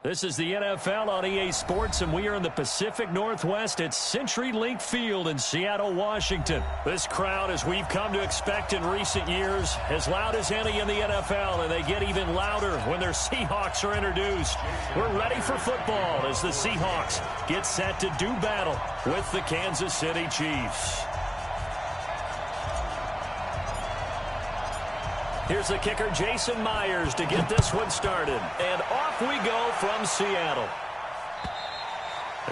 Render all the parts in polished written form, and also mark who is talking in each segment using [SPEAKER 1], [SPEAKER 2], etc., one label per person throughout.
[SPEAKER 1] This is the NFL on EA Sports, and we are in the Pacific Northwest at CenturyLink Field in Seattle, Washington. This crowd, as we've come to expect in recent years, as loud as any in the NFL, and they get even louder when their Seahawks are introduced. We're ready for football as the Seahawks get set to do battle with the Kansas City Chiefs. Here's the kicker, Jason Myers, to get this one started. And off we go from Seattle.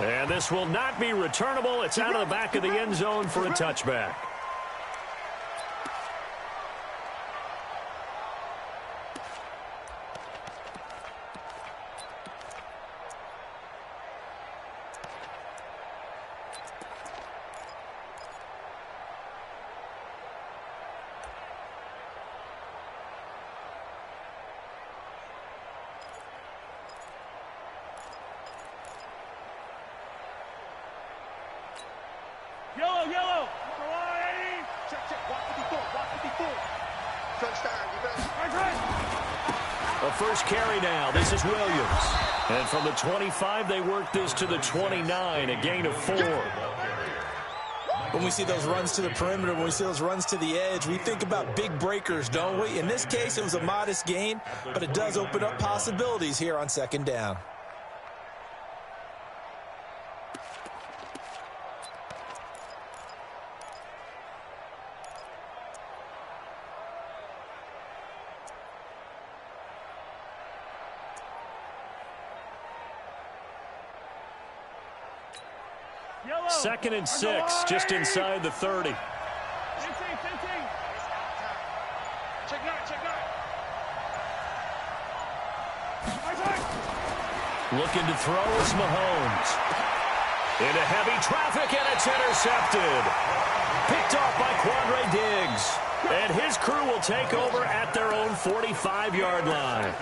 [SPEAKER 1] And this will not be returnable. It's out of the back of the end zone for a touchback.
[SPEAKER 2] Yellow. Check. Watch 54. Touchdown, you better.
[SPEAKER 1] A first carry now. This is Williams. And from the 25, they work this to the 29, a gain of 4.
[SPEAKER 3] When we see those runs to the perimeter, when we see those runs to the edge, we think about big breakers, don't we? In this case, it was a modest gain, but it does open up possibilities here on second down.
[SPEAKER 1] Second and 6, just inside the 30.
[SPEAKER 2] 15. Check nine.
[SPEAKER 1] Looking to throw is Mahomes. Into heavy traffic, and it's intercepted. Picked off by Quandre Diggs. And his crew will take over at their own 45-yard line.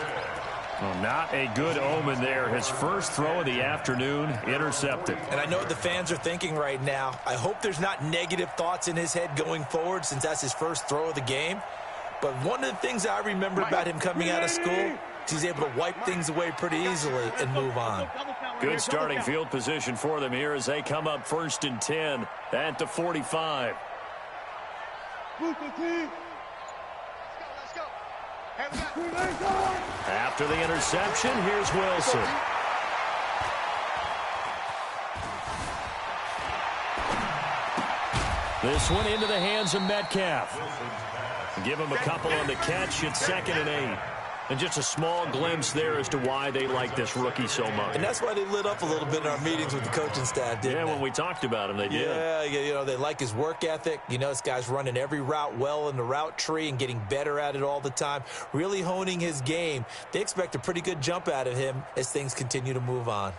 [SPEAKER 1] Well, not a good omen there. His first throw of the afternoon intercepted.
[SPEAKER 3] And I know what the fans are thinking right now. I hope there's not negative thoughts in his head going forward since that's his first throw of the game. But one of the things I remember about him coming out of school is he's able to wipe things away pretty easily and move on.
[SPEAKER 1] Good starting field position for them here as they come up 1st and 10 at the 45.
[SPEAKER 2] Let's go.
[SPEAKER 1] After the interception, here's Wilson. This one into the hands of Metcalf. Give him a couple on the catch. It's 2nd and 8. And just a small glimpse there as to why they like this rookie so much.
[SPEAKER 3] And that's why they lit up a little bit in our meetings with the coaching staff, didn't they?
[SPEAKER 1] Yeah, when we talked about him, they did.
[SPEAKER 3] Yeah, you know, they like his work ethic. You know, this guy's running every route well in the route tree and getting better at it all the time, really honing his game. They expect a pretty good jump out of him as things continue to move on.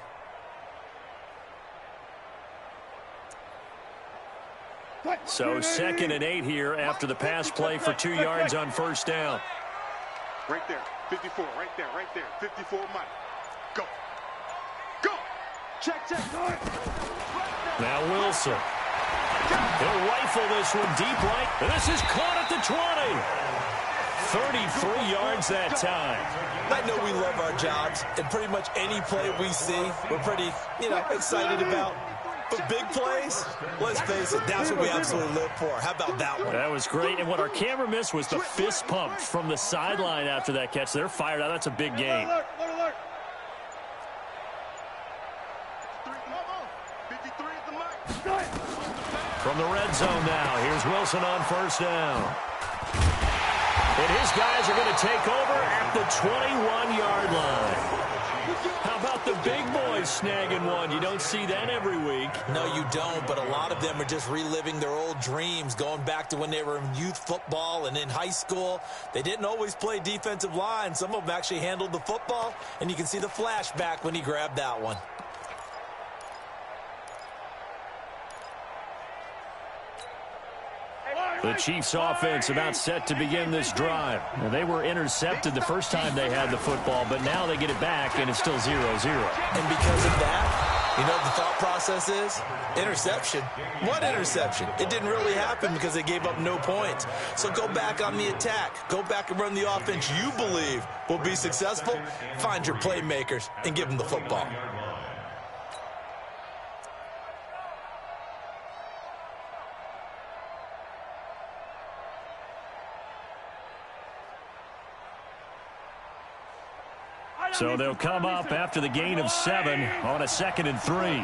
[SPEAKER 1] So 2nd and 8 here after the pass play for 2 yards on first down.
[SPEAKER 2] Right there. 54. Right there. 54 Mike. Go. Check.
[SPEAKER 1] Now Wilson. He'll rifle this one deep right. And this is caught at the 20. 33 yards that time.
[SPEAKER 3] I know we love our jobs, and pretty much any play we see, we're pretty, excited about. But big plays, let's face it, that's what we absolutely live for. How about that one?
[SPEAKER 1] That was great. And what our camera missed was the fist pump from the sideline after that catch. They're fired out. That's a big gain.
[SPEAKER 2] Alert. 53 is the mic.
[SPEAKER 1] From the red zone now, here's Wilson on first down. And his guys are going to take over at the 21-yard line. How about the big boys snagging one? You don't see that every week.
[SPEAKER 3] No, you don't, but a lot of them are just reliving their old dreams, going back to when they were in youth football and in high school. They didn't always play defensive line. Some of them actually handled the football, and you can see the flashback when he grabbed that one.
[SPEAKER 1] The Chiefs offense about set to begin this drive. Now, they were intercepted the first time they had the football, but now they get it back, and it's still 0-0.
[SPEAKER 3] And because of that, You know what the thought process is? Interception. What interception? It didn't really happen because they gave up no points. So go back on the attack. Go back and run the offense you believe will be successful. Find your playmakers and give them the football.
[SPEAKER 1] So they'll come up after the gain of 7 on a 2nd and 3.
[SPEAKER 2] Here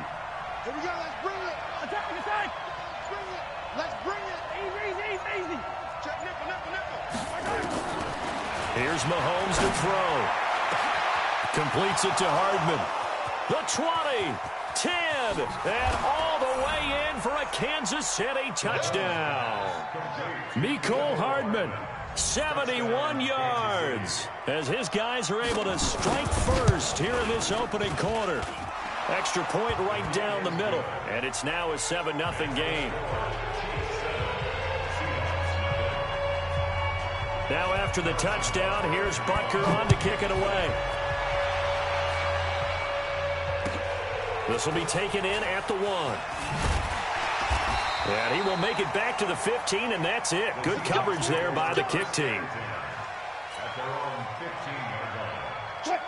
[SPEAKER 2] we go. Let's bring it.
[SPEAKER 4] Attack, attack.
[SPEAKER 2] Let's bring it.
[SPEAKER 4] Easy.
[SPEAKER 2] Check nickel.
[SPEAKER 1] Here's Mahomes to throw. Completes it to Hardman. The 20, 10, and all the way in for a Kansas City touchdown. Mecole Hardman, 71 yards, as his guys are able to strike first here in this opening quarter. Extra point right down the middle, and it's now a 7-0 game. Now after the touchdown, here's Butker on to kick it away. This will be taken in at the 1. And he will make it back to the 15, and that's it. Good coverage there by the kick team.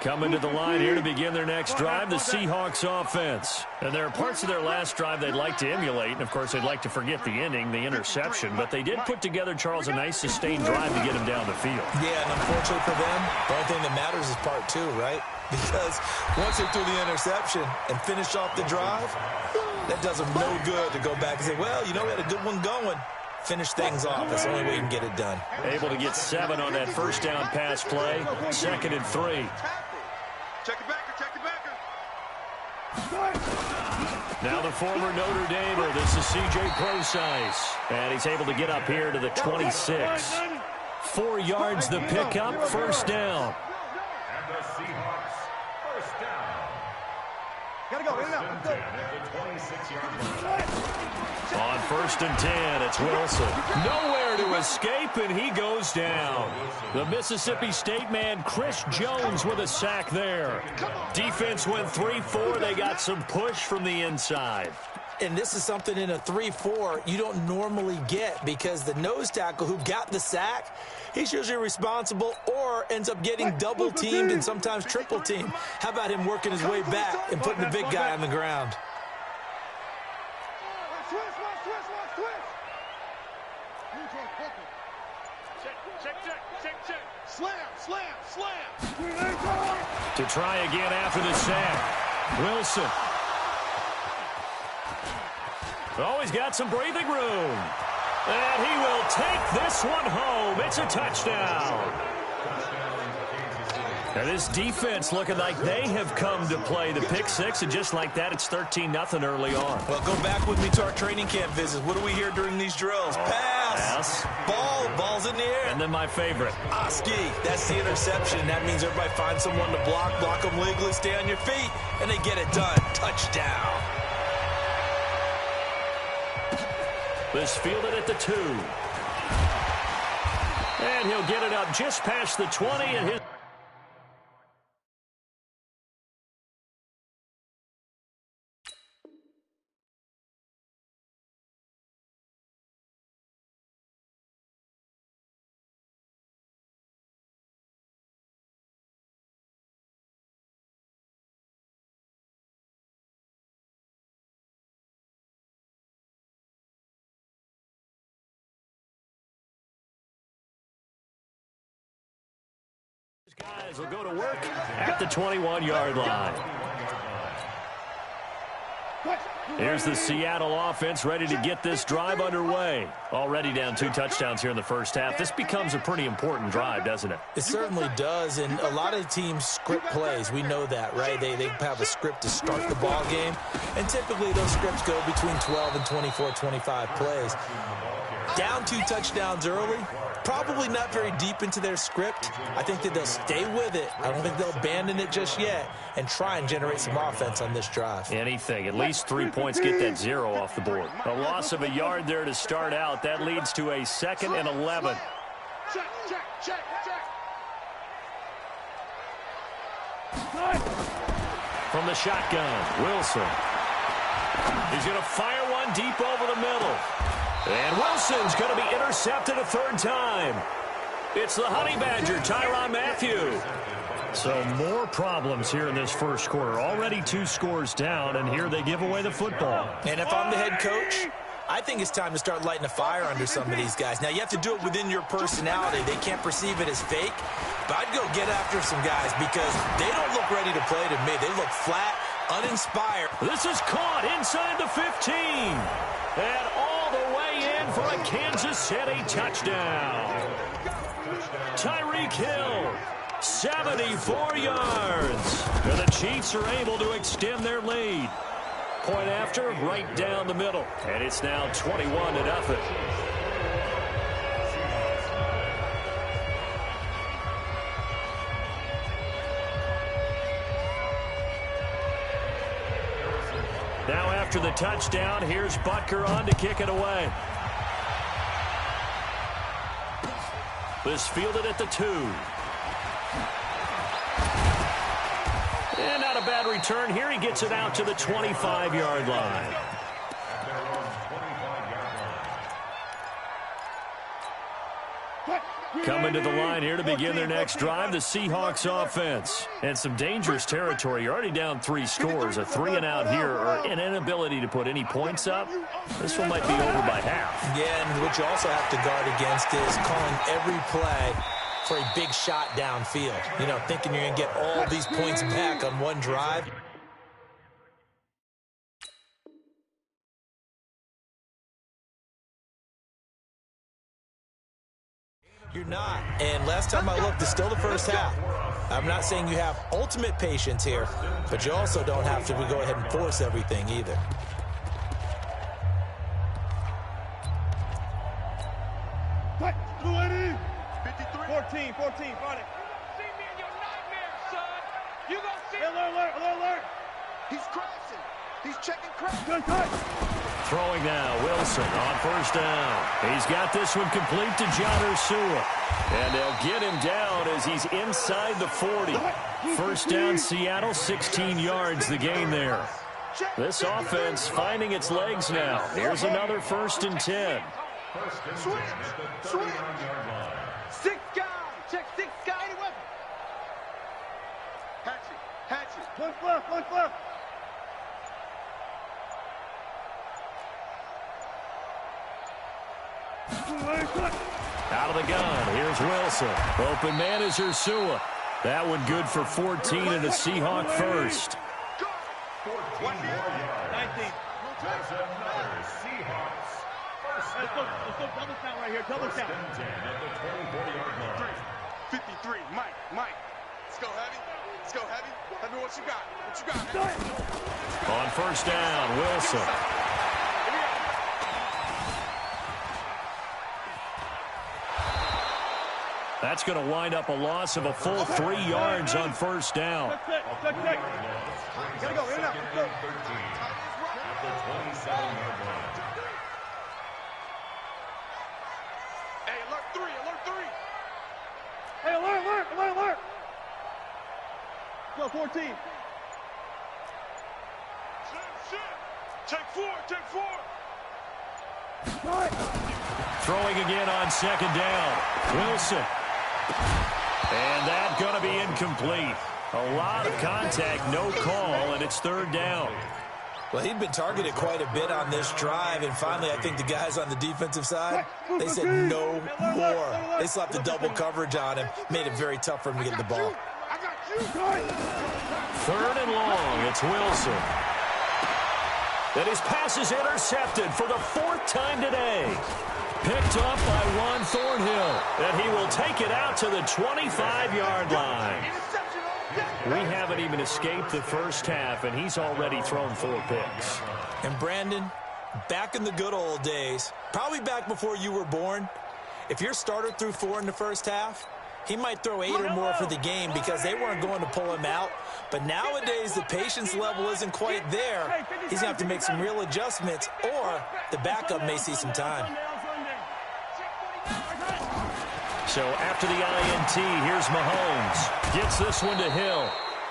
[SPEAKER 1] Coming to the line here to begin their next drive, the Seahawks offense. And there are parts of their last drive they'd like to emulate. And, of course, they'd like to forget the ending, the interception. But they did put together, Charles, a nice sustained drive to get him down the field.
[SPEAKER 3] Yeah, and unfortunately for them, the only thing that matters is part 2, right? Because once they threw the interception and finished off the drive, that does them no good to go back and say, well, you know, we had a good one going. Finish things off. That's the only way you can get it done.
[SPEAKER 1] Able to get 7 on that first down pass play. 2nd and 3.
[SPEAKER 2] Check it back.
[SPEAKER 1] Now the former Notre Damer. This is C.J. Prosise. And he's able to get up here to the 26. 4 yards the pickup. First down.
[SPEAKER 4] And the Seahawks, first down. Gotta go.
[SPEAKER 1] On 1st and 10, it's Wilson. Nowhere to escape, and he goes down. The Mississippi State man, Chris Jones, with a sack there. Defense went 3-4. They got some push from the inside.
[SPEAKER 3] And this is something in a 3-4 you don't normally get, because the nose tackle who got the sack, he's usually responsible or ends up getting double-teamed and sometimes triple-teamed. How about him working his way back and putting the big guy on the ground?
[SPEAKER 2] Check. Slam.
[SPEAKER 1] To try again after the sack. Wilson. Oh, he's got some breathing room. And he will take this one home. It's a touchdown. And this defense looking like they have come to play the pick 6, and just like that, it's 13-0 early on.
[SPEAKER 3] Well, go back with me to our training camp visits. What do we hear during these drills? Pass. Ball's in the air.
[SPEAKER 1] And then my favorite.
[SPEAKER 3] Oski, that's the interception. That means everybody finds someone to block them legally, stay on your feet, and they get it done. Touchdown.
[SPEAKER 1] This fielded at the 2. And he'll get it up just past the 20, and his... Guys will go to work at the 21-yard line. Here's the Seattle offense ready to get this drive underway. Already down 2 touchdowns here in the first half. This becomes a pretty important drive, doesn't it?
[SPEAKER 3] It certainly does, and a lot of teams script plays. We know that, right? They have a script to start the ball game, and typically those scripts go between 12 and 24, 25 plays. Down 2 touchdowns early, probably not very deep into their script. I think that they'll stay with it. I don't think they'll abandon it just yet and try and generate some offense on this drive.
[SPEAKER 1] Anything. At least 3 points, get that 0 off the board. A loss of a yard there to start out. That leads to a 2nd and 11.
[SPEAKER 2] Check.
[SPEAKER 1] From the shotgun, Wilson. He's going to fire one deep over the middle. And Wilson's going to be intercepted a third time. It's the Honey Badger, Tyrann Mathieu. So more problems here in this first quarter. Already 2 scores down, and here they give away the football.
[SPEAKER 3] And if I'm the head coach, I think it's time to start lighting a fire under some of these guys. Now, you have to do it within your personality. They can't perceive it as fake. But I'd go get after some guys because they don't look ready to play to me. They look flat, uninspired.
[SPEAKER 1] This is caught inside the 15. And all the way in for a Kansas City touchdown. Tyreek Hill, 74 yards. And the Chiefs are able to extend their lead. Point after, right down the middle. And it's now 21-0. Now after the touchdown, here's Butker on to kick it away. This fielded at the 2. And not a bad return here. He gets it out to the 25-yard line. Coming to the line here to begin their next drive, the Seahawks offense. And some dangerous territory. You're already down 3 scores. A 3-and-out here, or an inability to put any points up. This one might be over by half.
[SPEAKER 3] Yeah, and what you also have to guard against is calling every play for a big shot downfield. You know, thinking you're going to get all these points back on one drive. You're not. And last time I looked, it's still the first half. I'm not saying you have ultimate patience here, but you also don't have to go ahead and force everything either.
[SPEAKER 4] What? 280. 53. 14, fight it.
[SPEAKER 5] See me in your nightmares, son. You gonna see me.
[SPEAKER 4] Alert.
[SPEAKER 2] He's crashing. He's checking crash.
[SPEAKER 4] Good cut.
[SPEAKER 1] Throwing now, Wilson on first down. He's got this one complete to John Ursua. And they'll get him down as he's inside the 40. First down, Seattle, 16 yards the gain there. This offense finding its legs now. Here's another 1st and 10.
[SPEAKER 2] Switch.
[SPEAKER 5] 6 guys. Check 6 guys. Any weapon.
[SPEAKER 2] Hatchet.
[SPEAKER 4] One left.
[SPEAKER 1] Out of the gun, here's Wilson. Open man is Ursua. That one good for 14 and a Seahawk first.
[SPEAKER 4] 14 more yards. 19. That's another Seahawks. Let's go double count right here. Double count. 10 at the 24-yard line.
[SPEAKER 2] 53. Mike. Let's go heavy. Tell me what you got.
[SPEAKER 1] On first down, Wilson. That's going to wind up a loss of a full 3 yards on first down.
[SPEAKER 4] Gotta go. In and out. Let's go. At the 27-yard line.
[SPEAKER 2] Hey, alert 3.
[SPEAKER 4] Hey, alert. Go, 14.
[SPEAKER 2] Check 4.
[SPEAKER 1] Throwing again on second down. Wilson. And that's going to be incomplete. A lot of contact, no call, and it's 3rd down.
[SPEAKER 3] Well, he'd been targeted quite a bit on this drive, and finally I think the guys on the defensive side, they said no more. They slapped the double coverage on him, made it very tough for him to get the ball.
[SPEAKER 2] I got you.
[SPEAKER 1] 3rd and long, it's Wilson. And his pass is intercepted for the 4th time today. Picked up by Juan Thornhill, and he will take it out to the 25-yard line. We haven't even escaped the first half, and he's already thrown 4 picks.
[SPEAKER 3] And Brandon, back in the good old days, probably back before you were born, if your starter threw 4 in the first half, he might throw 8 or more for the game because they weren't going to pull him out. But nowadays, the patience level isn't quite there. He's going to have to make some real adjustments, or the backup may see some time.
[SPEAKER 1] So after the INT, here's Mahomes. Gets this one to Hill.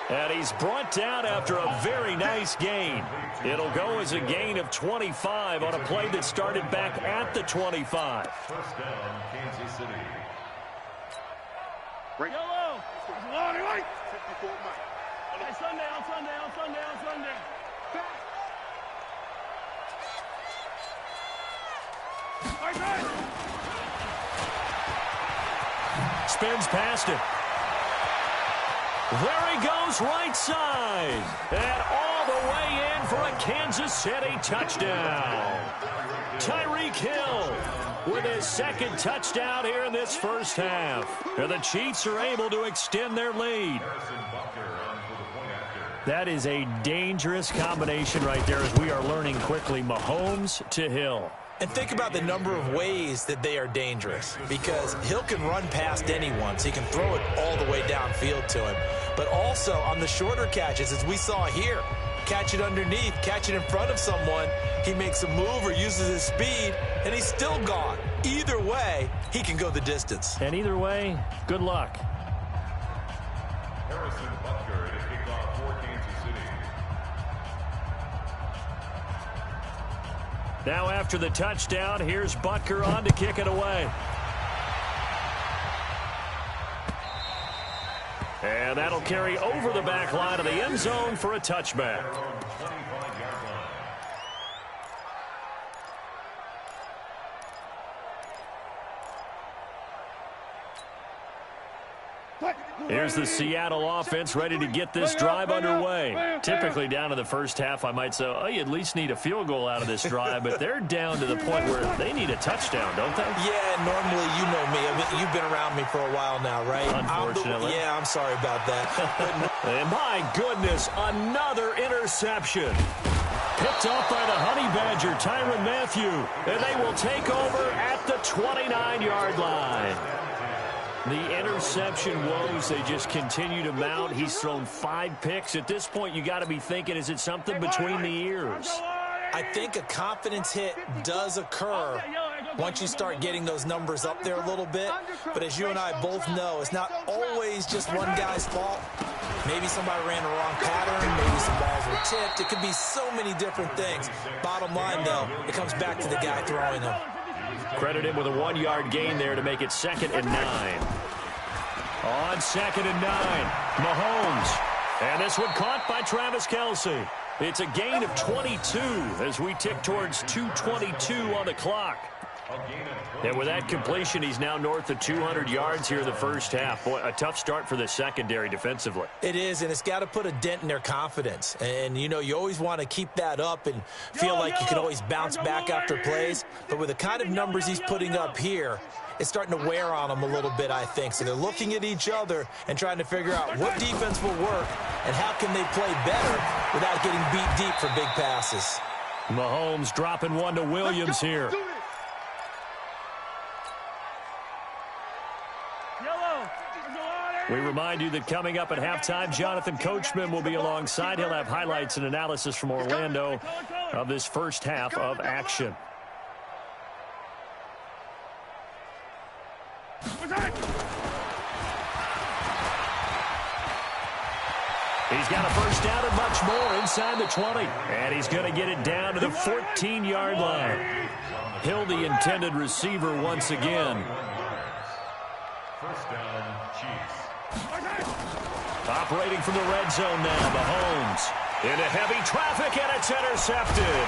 [SPEAKER 1] And he's brought down after a very nice gain. It'll go as a gain of 25 on a play that started back at the 25.
[SPEAKER 4] First down, Kansas City.
[SPEAKER 2] Break.
[SPEAKER 5] Yellow.
[SPEAKER 2] 54 Mike.
[SPEAKER 5] Hey, Sunday.
[SPEAKER 1] Spins past it. There he goes, right side. And all the way in for a Kansas City touchdown. Tyreek Hill with his second touchdown here in this first half. And the Chiefs are able to extend their lead. That is a dangerous combination right there as we are learning quickly. Mahomes to Hill.
[SPEAKER 3] And think about the number of ways that they are dangerous, because Hill can run past anyone, so he can throw it all the way downfield to him. But also on the shorter catches, as we saw here, catch it underneath, catch it in front of someone, he makes a move or uses his speed, and he's still gone. Either way, he can go the distance.
[SPEAKER 1] And either way, good luck.
[SPEAKER 4] Harrison Butker to kick off for Kansas City.
[SPEAKER 1] Now after the touchdown, here's Butker on to kick it away. And that'll carry over the back line of the end zone for a touchback. Here's the Seattle offense ready to get this drive underway. Typically down to the first half, I might say, oh, you at least need a field goal out of this drive, but they're down to the point where they need a touchdown, don't they?
[SPEAKER 3] Yeah, normally you know me. I mean, you've been around me for a while now, right?
[SPEAKER 1] Unfortunately.
[SPEAKER 3] I'm sorry about that.
[SPEAKER 1] And my goodness, another interception. Picked off by the Honey Badger, Tyrann Mathieu. And they will take over at the 29-yard line. The interception woes, they just continue to mount. He's thrown 5 picks. At this point, you got to be thinking, is it something between the ears?
[SPEAKER 3] I think a confidence hit does occur once you start getting those numbers up there a little bit. But as you and I both know, it's not always just one guy's fault. Maybe somebody ran the wrong pattern. Maybe some balls were tipped. It could be so many different things. Bottom line, though, it comes back to the guy throwing them.
[SPEAKER 1] Credit him with a 1-yard gain there to make it 2nd and 9. On 2nd and 9, Mahomes. And this one caught by Travis Kelce. It's a gain of 22 as we tick towards 2:22 on the clock. And with that completion, he's now north of 200 yards here in the first half. Boy, a tough start for the secondary defensively.
[SPEAKER 3] It is, and it's got to put a dent in their confidence. And, you know, you always want to keep that up and feel like you can always bounce back after plays. But with the kind of numbers he's putting up here, it's starting to wear on them a little bit, I think. So they're looking at each other and trying to figure out what defense will work and how can they play better without getting beat deep for big passes.
[SPEAKER 1] Mahomes dropping one to Williams here. We remind you that coming up at halftime, Jonathan Coachman will be alongside. He'll have highlights and analysis from Orlando of this first half of action. He's got a first down and much more inside the 20. And he's going to get it down to the 14-yard line. Hill, the intended receiver once again.
[SPEAKER 4] First down, Chiefs.
[SPEAKER 1] Operating from the red zone now, Mahomes. Into heavy traffic, and it's intercepted.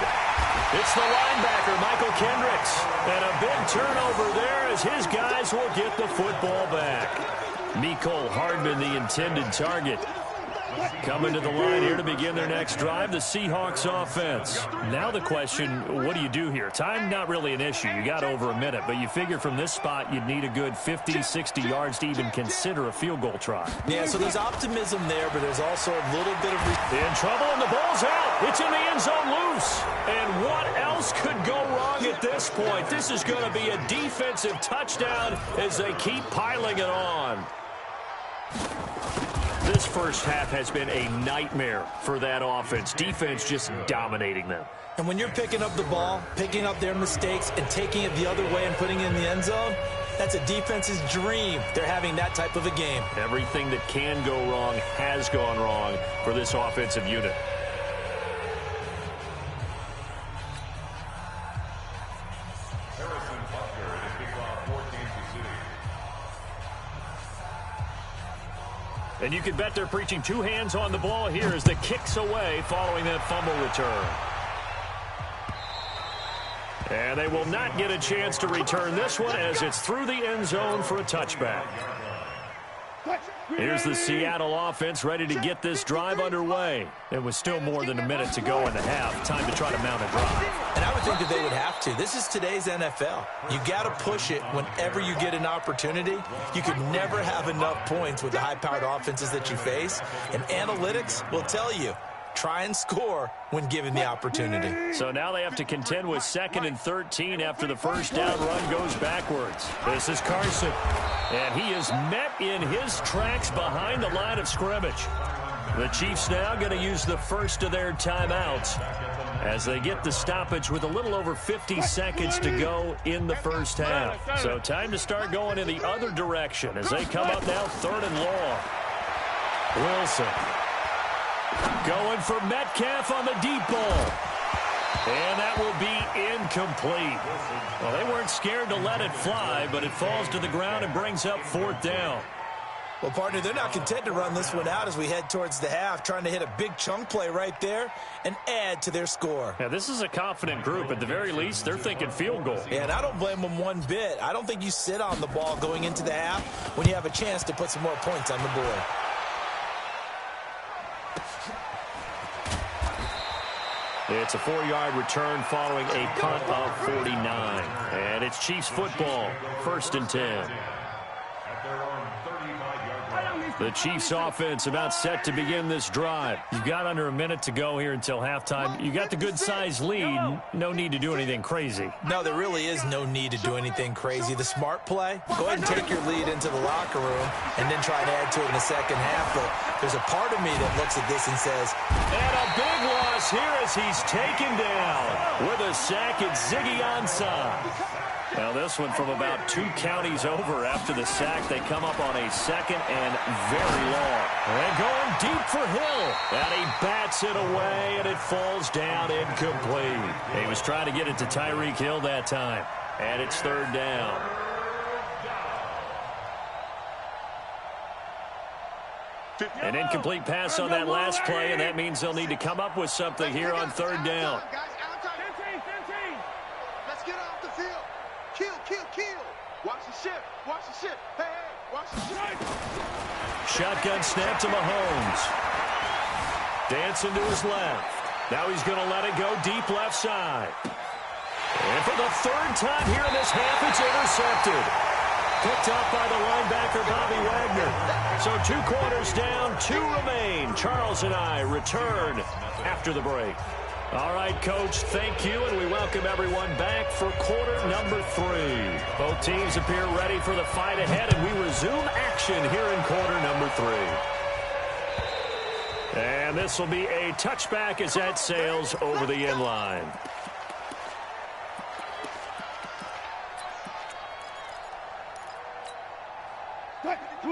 [SPEAKER 1] It's the linebacker, Michael Kendricks. And a big turnover there as his guys will get the football back. Mecole Hardman, the intended target. Coming to the line here to begin their next drive, the Seahawks offense. Now the question, what do you do here? Time, not really an issue. You got over a minute, but you figure from this spot you'd need a good 50, 60 yards to even consider a field goal try.
[SPEAKER 3] Yeah, so there's optimism there, but there's also a little bit of...
[SPEAKER 1] In trouble, and the ball's out. It's in the end zone loose. And what else could go wrong at this point? This is going to be a defensive touchdown as they keep piling it on. This first half has been a nightmare for that offense. Defense just dominating them.
[SPEAKER 3] And when you're picking up the ball, picking up their mistakes, and taking it the other way and putting it in the end zone, That's a defense's dream. They're having that type of a game.
[SPEAKER 1] Everything that can go wrong has gone wrong for this offensive unit. And you can bet they're preaching two hands on the ball here as the kick's away following that fumble return. And they will not get a chance to return this one as it's through the end zone for a touchback. Here's the Seattle offense ready to get this drive underway. It was still more than a minute to go in the half. Time to try to mount a drive.
[SPEAKER 3] And I would think that they would have to. This is today's NFL. You got to push it whenever you get an opportunity. You could never have enough points with the high-powered offenses that you face. And analytics will tell you, try and score when given the opportunity.
[SPEAKER 1] So now they have to contend with 2nd and 13 after the first down run goes backwards. This is Carson. And he is met in his tracks behind the line of scrimmage. The Chiefs now going to use the first of their timeouts as they get the stoppage with a little over 50 seconds to go in the first half. So time to start going in the other direction as they come up now 3rd and long. Wilson going for Metcalf on the deep ball. And that will be incomplete. Well, they weren't scared to let it fly, but it falls to the ground and brings up 4th down.
[SPEAKER 3] Well, partner, they're not content to run this one out as we head towards the half, trying to hit a big chunk play right there and add to their score.
[SPEAKER 1] Yeah, this is a confident group. At the very least, they're thinking field goal.
[SPEAKER 3] Yeah, and I don't blame them one bit. I don't think you sit on the ball going into the half when you have a chance to put some more points on the board.
[SPEAKER 1] It's a 4-yard return following a punt of 49. And it's Chiefs football, 1st and 10. The Chiefs offense about set to begin this drive. You've got under a minute to go here until halftime. You got the good-sized lead. No need to do anything crazy.
[SPEAKER 3] No, there really is no need to do anything crazy. The smart play, go ahead and take your lead into the locker room and then try to add to it in the second half. But there's a part of me that looks at this and says,
[SPEAKER 1] and a big loss here as he's taken down. With a sack, it's Ziggy Ansah. Now this one from about 2 counties over after the sack. They come up on a 2nd and very long. And going deep for Hill. And he bats it away, and it falls down incomplete. He was trying to get it to Tyreek Hill that time. And it's 3rd down. An incomplete pass on that last play, and that means they'll need to come up with something here on 3rd down.
[SPEAKER 2] Let's get off the field. Kill. Watch the ship. Hey, watch the ship.
[SPEAKER 1] Shotgun snap to Mahomes. Dancing to his left. Now he's going to let it go deep left side. And for the 3rd time here in this half, it's intercepted. Picked up by the linebacker, Bobby Wagner. So 2 quarters down, 2 remain. Charles and I return after the break. All right, Coach, thank you, and we welcome everyone back for quarter number 3. Both teams appear ready for the fight ahead, and we resume action here in quarter number 3. And this will be a touchback as that sails over the end line.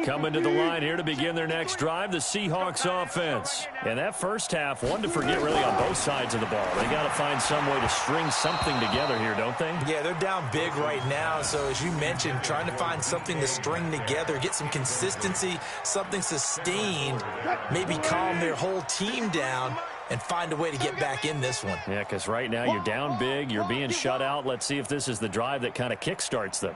[SPEAKER 1] Coming to the line here to begin their next drive, the Seahawks offense. And that first half, one to forget really on both sides of the ball. They got to find some way to string something together here, don't they?
[SPEAKER 3] Yeah, they're down big right now. So as you mentioned, trying to find something to string together, get some consistency, something sustained, maybe calm their whole team down and find a way to get back in this one.
[SPEAKER 1] Yeah, because right now you're down big, you're being shut out. Let's see if this is the drive that kind of kickstarts them.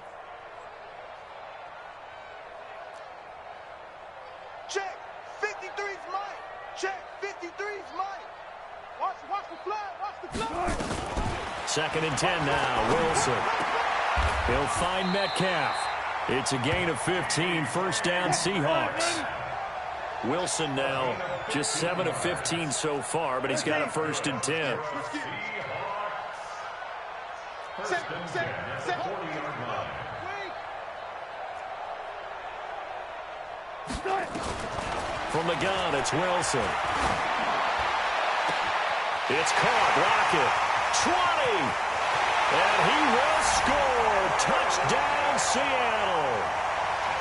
[SPEAKER 2] Check. 53's Mike. Check. 53's Mike. Watch the flag.
[SPEAKER 1] 2nd and 10 now. Wilson. He'll find Metcalf. It's a gain of 15. 1st down, Seahawks. Wilson now just 7 of 15 so far, but he's got a 1st and 10. From the gun, it's Wilson. It's caught. Rocket. 20. And he will score. Touchdown, Seattle.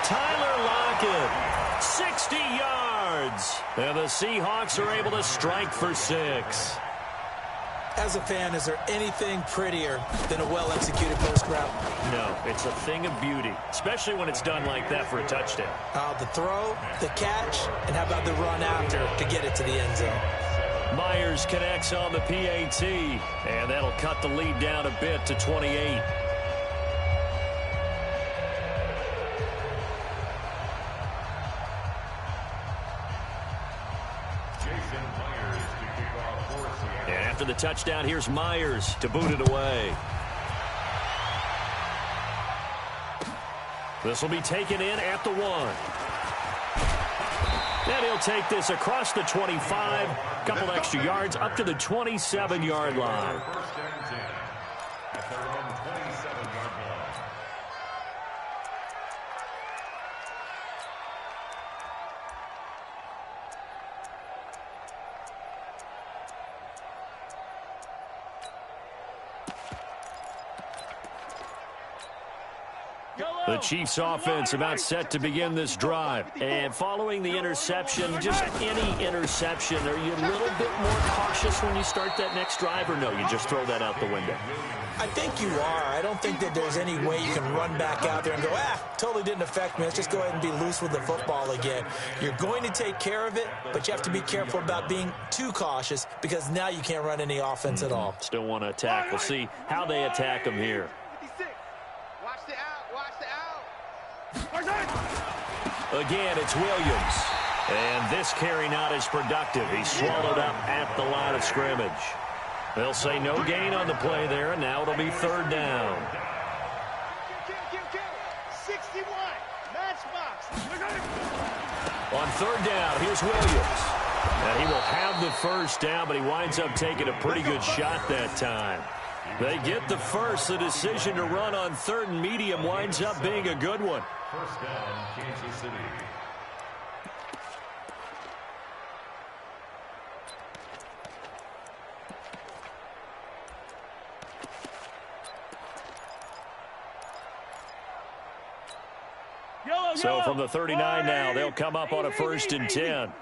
[SPEAKER 1] Tyler Lockett, 60 yards. And the Seahawks are able to strike for 6.
[SPEAKER 3] As a fan, is there anything prettier than a well-executed post route?
[SPEAKER 1] No, it's a thing of beauty, especially when it's done like that for a touchdown.
[SPEAKER 3] The throw, the catch, and how about the run after to get it to the end zone?
[SPEAKER 1] Myers connects on the PAT, and that'll cut the lead down a bit to 28. And after the touchdown, here's Myers to boot it away. This will be taken in at the 1. And he'll take this across the 25, a couple extra yards up to the 27-yard line. The Chiefs offense about set to begin this drive. And following the interception, just any interception, are you a little bit more cautious when you start that next drive, or no, you just throw that out the window?
[SPEAKER 3] I think you are. I don't think that there's any way you can run back out there and go, totally didn't affect me. Let's just go ahead and be loose with the football again. You're going to take care of it, but you have to be careful about being too cautious because now you can't run any offense at all.
[SPEAKER 1] Still want to attack. We'll see how they attack them here. Again, it's Williams. And this carry not as productive. He's swallowed up at the line of scrimmage. They'll say no gain on the play there, and now it'll be 3rd down.
[SPEAKER 5] 61, matchbox.
[SPEAKER 1] On 3rd down, here's Williams. And he will have the 1st down, but he winds up taking a pretty good shot that time. They get the first. The decision to run on 3rd and medium winds up being a good one.
[SPEAKER 4] 1st down, Kansas City.
[SPEAKER 1] So from the 39 now, they'll come up on a 1st and 10.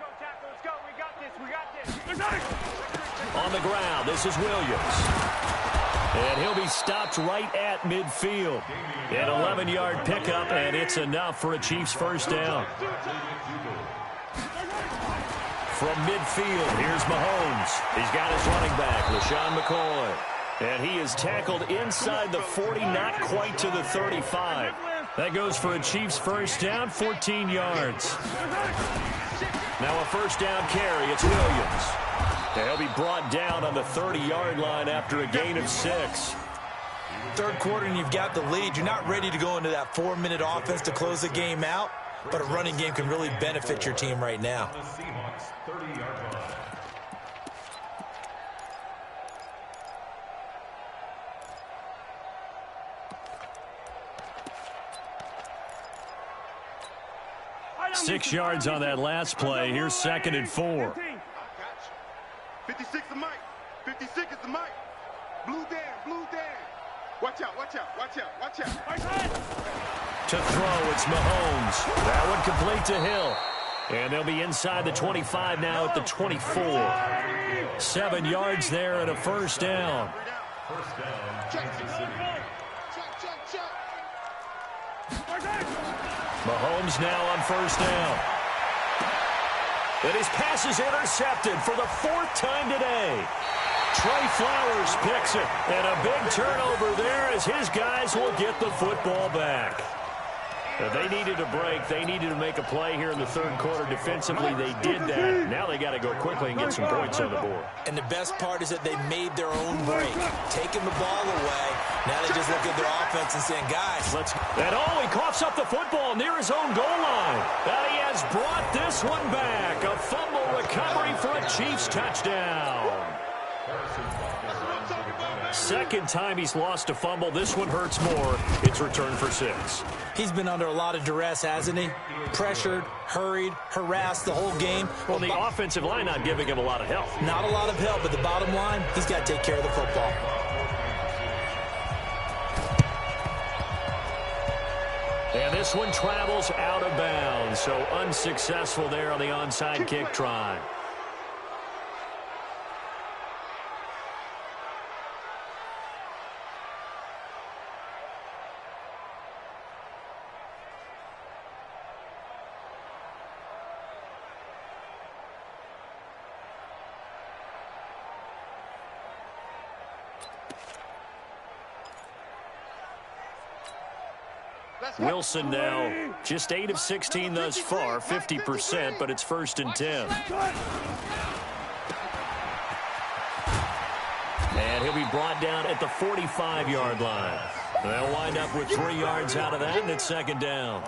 [SPEAKER 1] On the ground, this is Williams. And he'll be stopped right at midfield. An 11-yard pickup, and it's enough for a Chiefs 1st down. From midfield, here's Mahomes. He's got his running back, LaShawn McCoy. And he is tackled inside the 40, not quite to the 35. That goes for a Chiefs 1st down, 14 yards. Now a 1st down carry, it's Williams. And he'll be brought down on the 30-yard line after a gain of 6.
[SPEAKER 3] 3rd quarter and you've got the lead. You're not ready to go into that 4-minute offense to close the game out, but a running game can really benefit your team right now.
[SPEAKER 4] The Seahawks 30-yard line.
[SPEAKER 1] Six yards on that last play. Here's 2nd and 4.
[SPEAKER 2] 56 is Mike. 56 is the Mike. Blue Dan, blue Dan. Watch out, watch out, watch out, watch out.
[SPEAKER 1] To throw, it's Mahomes. That one complete to Hill. And they'll be inside the 25 now at the 24. 7 yards there and a 1st down.
[SPEAKER 4] 1st down, Kansas City.
[SPEAKER 1] Mahomes now on 1st down. And his pass is intercepted for the 4th time today. Trey Flowers picks it. And a big turnover there as his guys will get the football back. They needed a break. They needed to make a play here in the 3rd quarter. Defensively, they did that. Now they got to go quickly and get some points on the board.
[SPEAKER 3] And the best part is that they made their own break, taking the ball away. Now they just look at their offense and saying, guys, let's go.
[SPEAKER 1] And he coughs up the football near his own goal line. And he has brought this one back. A fumble recovery for a Chiefs touchdown. 2nd time he's lost a fumble. This one hurts more. It's returned for 6.
[SPEAKER 3] He's been under a lot of duress, hasn't he? Pressured, hurried, harassed the whole game.
[SPEAKER 1] Well, the offensive line not giving him a lot of help.
[SPEAKER 3] Not a lot of help, but the bottom line, he's got to take care of the football.
[SPEAKER 1] this one travels out of bounds, so unsuccessful there on the onside kick try. Wilson now just 8 of 16 thus far, 50%, but it's 1st and 10. And he'll be brought down at the 45-yard line. They'll wind up with 3 yards out of that, and it's 2nd down.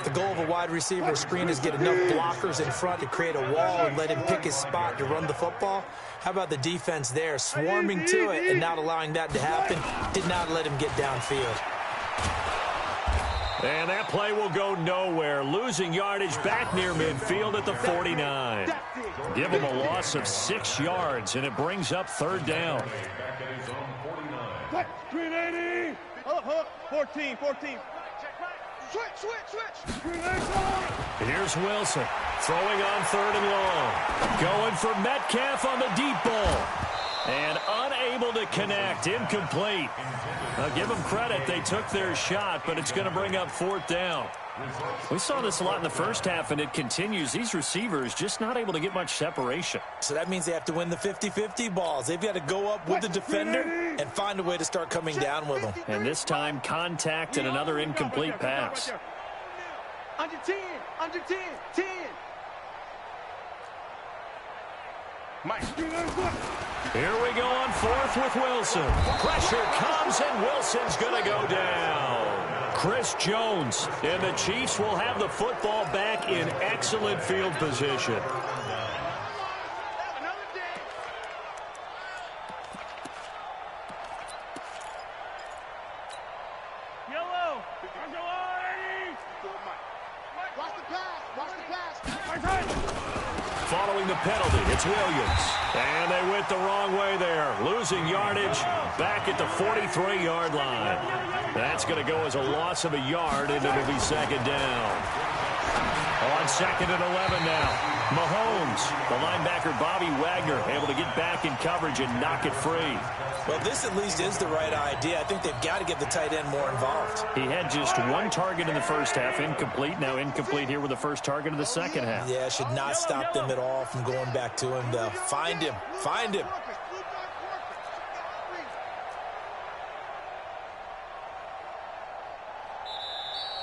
[SPEAKER 3] The goal of a wide receiver screen is get enough blockers in front to create a wall and let him pick his spot to run the football. How about the defense there, swarming to it and not allowing that to happen? Did not let him get downfield.
[SPEAKER 1] And that play will go nowhere. Losing yardage back near midfield at the 49. Give him a loss of 6 yards, and it brings up 3rd down.
[SPEAKER 5] Screen 80. Hold up. 14. Switch.
[SPEAKER 1] Here's Wilson throwing on 3rd and long. Going for Metcalf on the deep ball. And unable to connect. Incomplete. I'll give them credit. They took their shot, but it's going to bring up 4th down. We saw this a lot in the first half, and it continues. These receivers just not able to get much separation.
[SPEAKER 3] So that means they have to win the 50-50 balls. They've got to go up with the defender and find a way to start coming down with them.
[SPEAKER 1] And this time, contact and another incomplete pass.
[SPEAKER 5] Under 10. 10.
[SPEAKER 2] Mike.
[SPEAKER 1] Here we go on 4th with Wilson. Pressure comes, and Wilson's going to go down. Chris Jones, and the Chiefs will have the football back in excellent field position.
[SPEAKER 5] Yellow. Watch the pass.
[SPEAKER 1] Following the penalty, it's Williams. And they went the wrong way there. Losing yardage back at the 43-yard line. That's going to go as a loss of a yard, and it'll be 2nd down. On 2nd and 11 now. Mahomes, the linebacker Bobby Wagner, able to get back in coverage and knock it free.
[SPEAKER 3] Well, this at least is the right idea. I think they've got to get the tight end more involved.
[SPEAKER 1] He had just 1 target in the first half, incomplete. Now incomplete here with the first target of the second half.
[SPEAKER 3] Yeah, should not stop them at all from going back to him, though. Find him.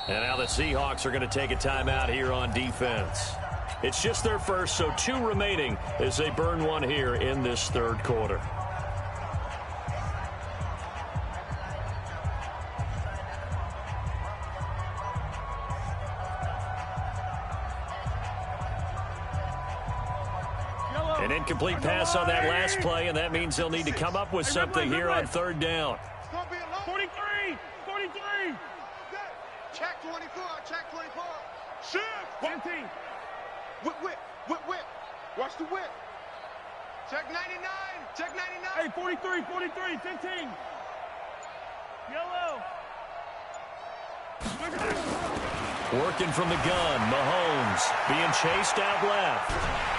[SPEAKER 1] And now the Seahawks are going to take a timeout here on defense. It's just their first, so 2 remaining as they burn 1 here in this 3rd quarter. An incomplete pass on that last play, and that means they'll need to come up with something here on 3rd down.
[SPEAKER 5] 43.
[SPEAKER 2] Check 24. Shift.
[SPEAKER 5] 17.
[SPEAKER 2] Whip. Watch the whip. Check 99.
[SPEAKER 5] Hey, 43. 15. Yellow.
[SPEAKER 1] Working from the gun, Mahomes being chased out left.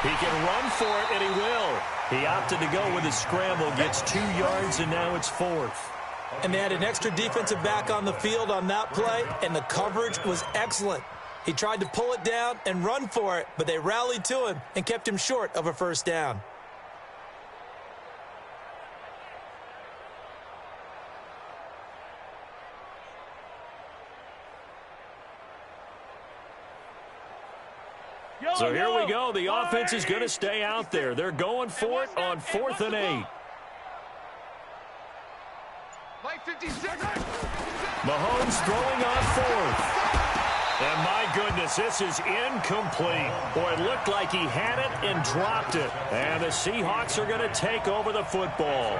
[SPEAKER 1] He can run for it, and he will. He opted to go with his scramble, gets 2 yards, and now it's 4th.
[SPEAKER 3] And they had an extra defensive back on the field on that play, and the coverage was excellent. He tried to pull it down and run for it, but they rallied to him and kept him short of a 1st down.
[SPEAKER 1] So here we go. The offense is going to stay out there. They're going for it on 4th and 8. Mahomes throwing on 4th. And my goodness, this is incomplete. Boy, it looked like he had it and dropped it. And the Seahawks are going to take over the football.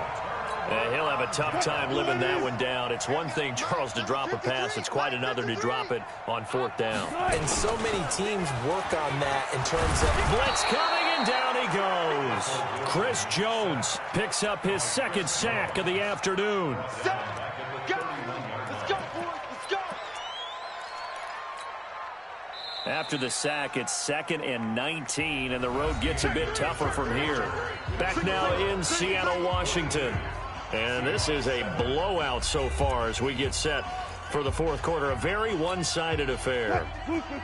[SPEAKER 1] And he'll have a tough time living that one down. It's one thing, Charles, to drop a pass. It's quite another to drop it on 4th down.
[SPEAKER 3] And so many teams work on that in terms of...
[SPEAKER 1] Blitz coming, and down he goes. Chris Jones picks up his 2nd sack of the afternoon. After the sack, it's 2nd and 19, and the road gets a bit tougher from here. Back now in Seattle, Washington. And this is a blowout so far as we get set for the fourth quarter. A very one-sided affair.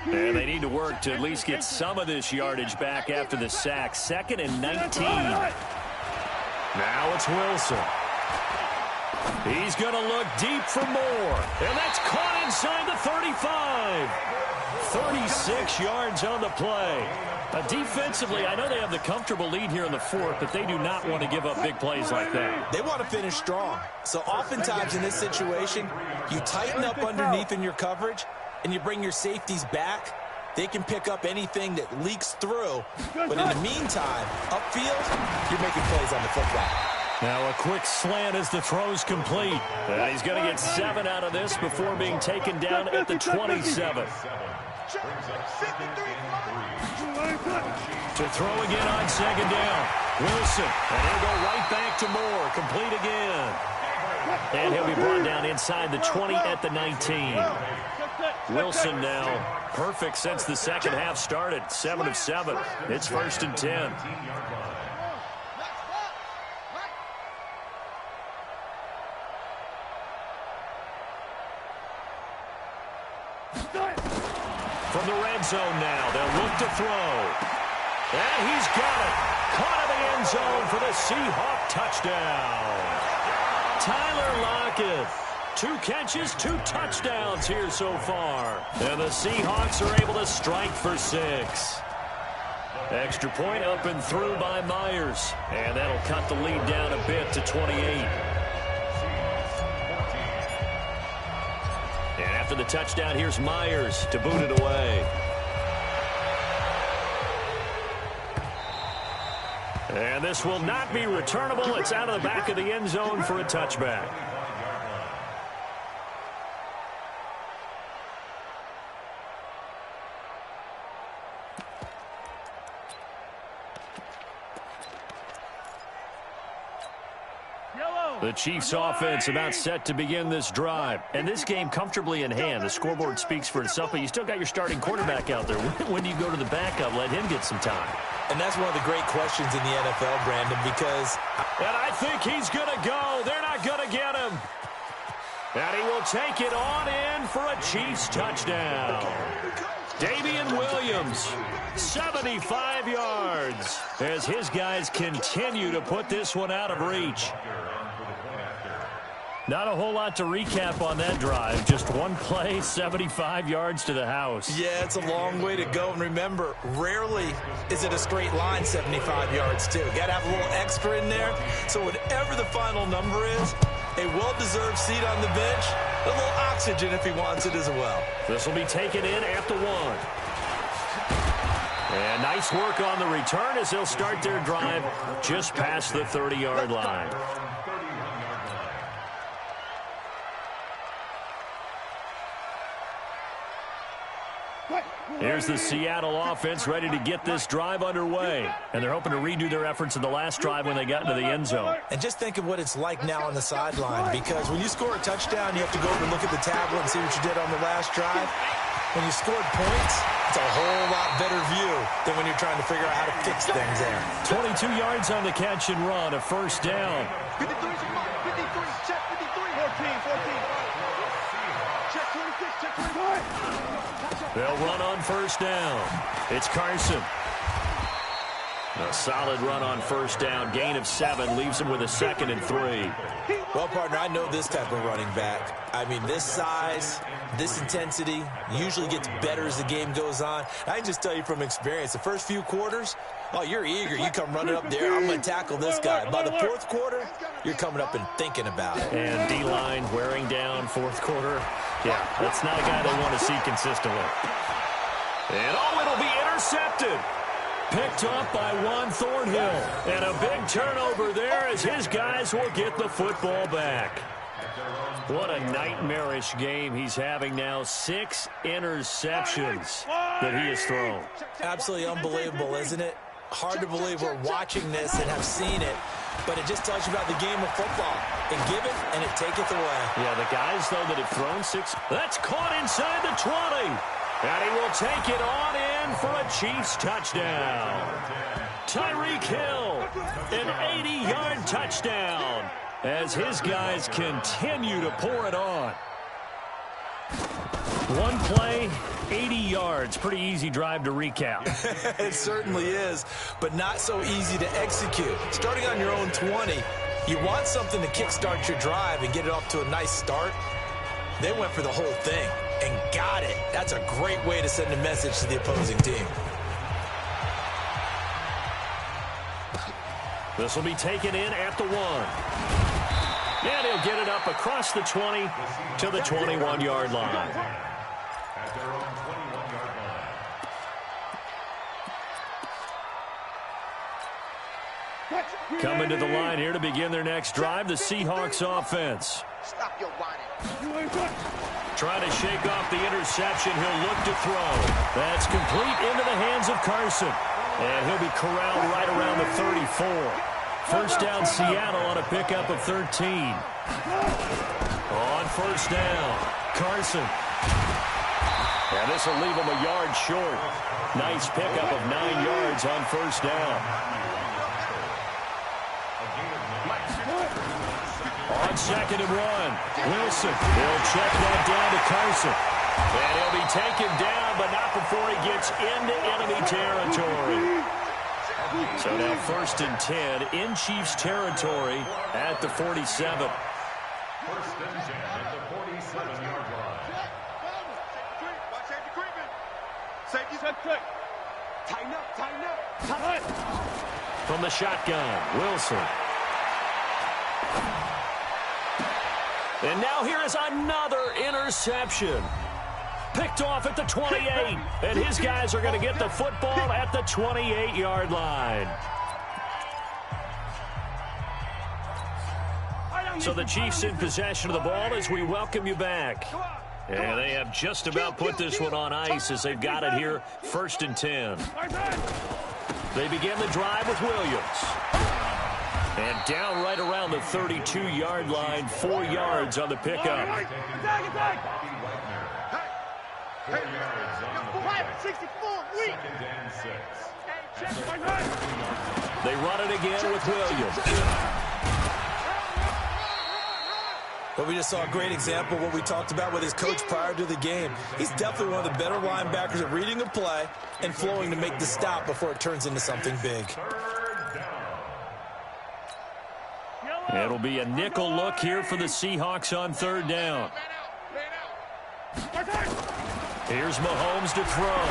[SPEAKER 1] And they need to work to at least get some of this yardage back after the sack. 2nd and 19. Now it's Wilson. He's going to look deep for more. And that's caught inside the 35. 36 yards on the play. Defensively, I know they have the comfortable lead here in the fourth, but they do not want to give up big plays like that.
[SPEAKER 3] They want to finish strong. So oftentimes in this situation, you tighten up underneath in your coverage, and you bring your safeties back. They can pick up anything that leaks through. But in the meantime, upfield, you're making plays on the football.
[SPEAKER 1] Now a quick slant as the throw's complete. And he's going to get 7 out of this before being taken down at the 27. To throw again on 2nd down. Wilson. And he'll go right back to Moore. Complete again. And he'll be brought down inside the 20 at the 19. Wilson now perfect since the second half started. 7 of 7. It's 1st and 10. From the red zone now, they'll look to throw. And he's got it. Caught in the end zone for the Seahawk touchdown. Tyler Lockett. 2 catches, 2 touchdowns here so far. And the Seahawks are able to strike for 6. Extra point up and through by Myers. And that'll cut the lead down a bit to 28. And after the touchdown, here's Myers to boot it away. And this will not be returnable. It's out of the back of the end zone for a touchback. The Chiefs offense about set to begin this drive. And this game comfortably in hand. The scoreboard speaks for itself, but you still got your starting quarterback out there. When do you go to the backup? Let him get some time.
[SPEAKER 3] And that's one of the great questions in the NFL, Brandon, because...
[SPEAKER 1] And I think he's going to go. They're not going to get him. And he will take it on in for a Chiefs touchdown. Damian Williams, 75 yards, as his guys continue to put this one out of reach. Not a whole lot to recap on that drive. Just one play, 75 yards to the house.
[SPEAKER 3] Yeah, it's a long way to go. And remember, rarely is it a straight line 75 yards, too. Got to have a little extra in there. So whatever the final number is, a well-deserved seat on the bench, a little oxygen if he wants it as well.
[SPEAKER 1] This will be taken in at the 1. And nice work on the return as they'll start their drive just past the 30-yard line. Here's the Seattle offense ready to get this drive underway. And they're hoping to redo their efforts in the last drive when they got into the end zone.
[SPEAKER 3] And just think of what it's like now on the sideline, because when you score a touchdown, you have to go over and look at the tablet and see what you did on the last drive. When you scored points, it's a whole lot better view than when you're trying to figure out how to fix things there.
[SPEAKER 1] 22 yards on the catch and run, a 1st down.
[SPEAKER 5] 53, check 53, 14. Check 26, check 25.
[SPEAKER 1] They'll run on 1st down. It's Carson. A solid run on 1st down. Gain of 7 leaves him with a 2nd and 3.
[SPEAKER 3] Well, partner, I know this type of running back. I mean, this size, this intensity usually gets better as the game goes on. I can just tell you from experience, the first few quarters, oh, you're eager. You come running up there. I'm going to tackle this guy. By the 4th quarter, you're coming up and thinking about it.
[SPEAKER 1] And D-line wearing down 4th quarter. Yeah, that's not a guy they want to see consistently. And, oh, it'll be intercepted. Picked up by Juan Thornhill. And a big turnover there as his guys will get the football back. What a nightmarish game he's having now. 6 interceptions that he has thrown.
[SPEAKER 3] Absolutely unbelievable, isn't it? Hard to believe we're watching this and have seen it, but it just tells you about the game of football. It giveth and it taketh away.
[SPEAKER 1] Yeah, the guys, though, that have thrown 6, that's caught inside the 20. And he will take it on in for a Chiefs touchdown. Tyreek Hill, an 80-yard touchdown as his guys continue to pour it on. One play, 80 yards. Pretty easy drive to recap.
[SPEAKER 3] It certainly is, but not so easy to execute. Starting on your own 20, you want something to kickstart your drive and get it off to a nice start. They went for the whole thing and got it. That's a great way to send a message to the opposing team.
[SPEAKER 1] This will be taken in at the 1. And he'll get it up across the 20 to the 21-yard line.
[SPEAKER 4] At their own 21-yard line.
[SPEAKER 1] Coming to the line here to begin their next drive, the Seahawks offense.
[SPEAKER 5] Stop your whining.
[SPEAKER 1] Trying to shake off the interception. He'll look to throw. That's complete into the hands of Carson. And he'll be corralled right around the 34. First down, Seattle on a pickup of 13. On first down, Carson. And this will leave him a yard short. Nice pickup of 9 yards on first down. On second and 1, Wilson. He'll check that down to Carson. And he'll be taken down, but not before he gets into enemy territory. So now first and 10 in Chiefs territory at the 47.
[SPEAKER 4] First and 10 at the 47-yard line.
[SPEAKER 2] Watch safety creeping. Safety's
[SPEAKER 5] Check. Tighten up.
[SPEAKER 1] From the shotgun, Wilson. And now here is another interception. Picked off at the 28, and his guys are going to get the football at the 28-yard line. So the Chiefs in possession of the ball as we welcome you back. And they have just about put this one on ice as they've got it here, first and 10. They begin the drive with Williams. And down right around the 32-yard line, 4 yards on the pickup.
[SPEAKER 4] 4 yards on the pickup.
[SPEAKER 5] 64, weak.
[SPEAKER 4] Second and 6.
[SPEAKER 1] They run it again with Williams.
[SPEAKER 3] But we just saw a great example of what we talked about with his coach prior to the game. He's definitely one of the better linebackers at reading a play and flowing to make the stop before it turns into something big.
[SPEAKER 1] It'll be a nickel look here for the Seahawks on third down. Here's Mahomes to throw.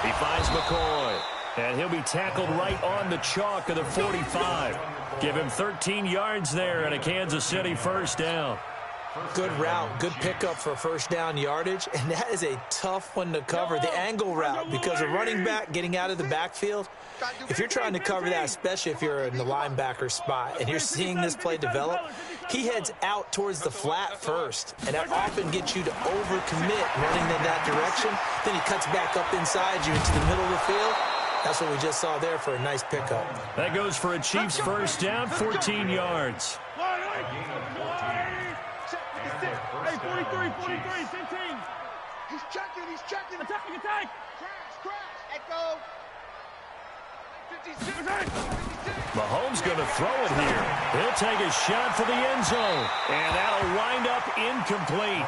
[SPEAKER 1] He finds McCoy. And he'll be tackled right on the chalk of the 45. Give him 13 yards there and a Kansas City first down.
[SPEAKER 3] Good route, good pickup for first down yardage, and that is a tough one to cover, the angle route, because a running back getting out of the backfield, if you're trying to cover that, especially if you're in the linebacker spot, and you're seeing this play develop, he heads out towards the flat first, and that often gets you to overcommit running in that direction. Then he cuts back up inside you into the middle of the field. That's what we just saw there for a nice pickup.
[SPEAKER 1] That goes for a Chiefs first down, 14 yards.
[SPEAKER 5] Hey, 43, 15.
[SPEAKER 2] He's checking.
[SPEAKER 5] Attack.
[SPEAKER 2] Crash. Echo. 56.
[SPEAKER 1] Mahomes going to throw it here. He'll take a shot for the end zone. And that'll wind up incomplete.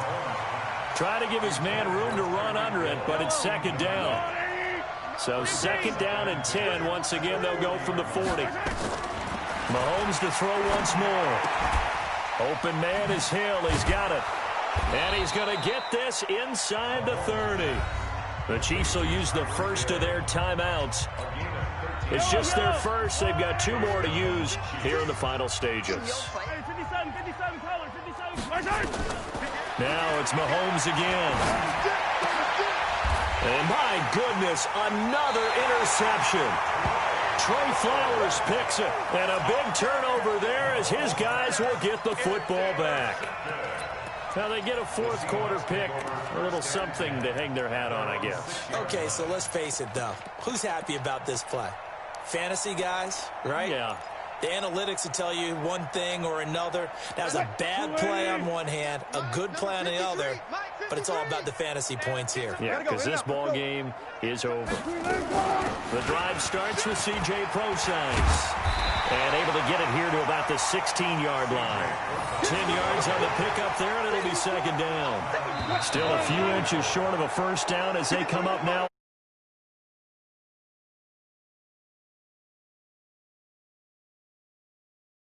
[SPEAKER 1] Try to give his man room to run under it, but it's second down. So second down and 10. Once again, they'll go from the 40. Mahomes to throw once more. Open man is Hill. He's got it. And he's going to get this inside the 30. The Chiefs will use the first of their timeouts. It's just their first. They've got 2 more to use here in the final stages. Now it's Mahomes again. And my goodness, another interception. Trey Flowers picks it. And a big turnover there as his guys will get the football back. Now they get a fourth quarter pick. A little something to hang their hat on, I guess.
[SPEAKER 3] Okay, so let's face it, though. Who's happy about this play? Fantasy guys, right?
[SPEAKER 1] Yeah.
[SPEAKER 3] The analytics will tell you one thing or another. That's a bad play on one hand, a good play on the other, but it's all about the fantasy points here.
[SPEAKER 1] Yeah, because this ball game is over. The drive starts with C.J. Procise. And able to get it here to about the 16-yard line. 10 yards on the pickup there, and it'll be second down. Still a few inches short of a first down as they come up now.